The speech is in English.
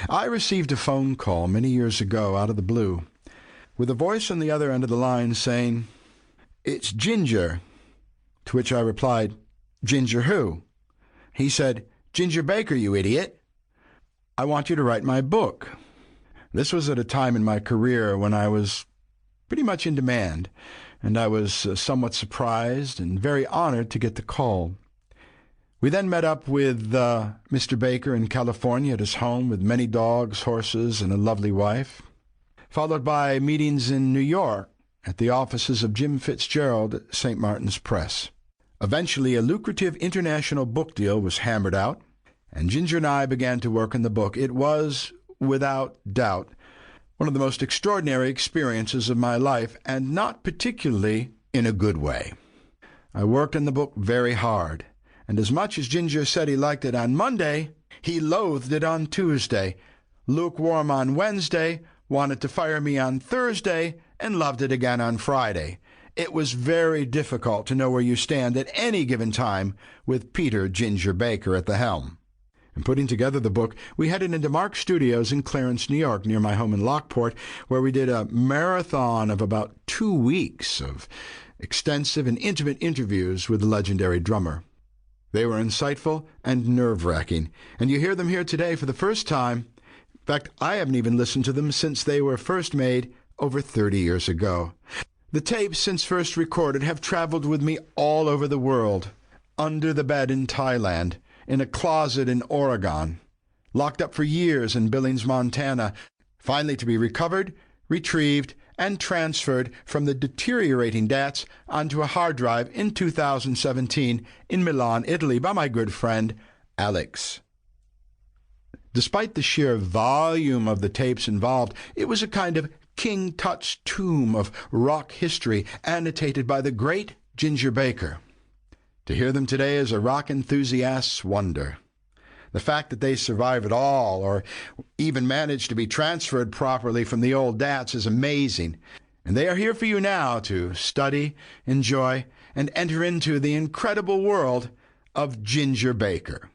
I received a phone call many years ago out of the blue, with a voice on the other end of the line saying, "It's Ginger." To which I replied, "Ginger who?" He said, "Ginger Baker, you idiot. I want you to write my book." This was at a time in my career when I was pretty much in demand, and I was somewhat surprised and very honored to get the call. We then met up with Mr. Baker in California at his home with many dogs, horses, and a lovely wife, followed by meetings in New York at the offices of Jim Fitzgerald at St. Martin's Press. Eventually, a lucrative international book deal was hammered out, and Ginger and I began to work on the book. It was, without doubt, one of the most extraordinary experiences of my life, and not particularly in a good way. I worked on the book very hard, and as much as Ginger said he liked it on Monday, he loathed it on Tuesday, lukewarm on Wednesday, wanted to fire me on Thursday, and loved it again on Friday. It was very difficult to know where you stand at any given time with Peter Ginger Baker at the helm. In putting together the book, we headed into Mark Studios in Clarence, New York, near my home in Lockport, where we did a marathon of about 2 weeks of extensive and intimate interviews with the legendary drummer. They were insightful and nerve-wracking, and you hear them here today for the first time. In fact, I haven't even listened to them since they were first made over 30 years ago. The tapes, since first recorded, have traveled with me all over the world, under the bed in Thailand, in a closet in Oregon, locked up for years in Billings, Montana, finally to be recovered, retrieved, and transferred from the deteriorating DATs onto a hard drive in 2017 in Milan, Italy, by my good friend Alex. Despite the sheer volume of the tapes involved, it was a kind of King Tut's tomb of rock history annotated by the great Ginger Baker. To hear them today is a rock enthusiast's wonder. The fact that they survive at all, or even manage to be transferred properly from the old DATs, is amazing. And they are here for you now to study, enjoy, and enter into the incredible world of Ginger Baker.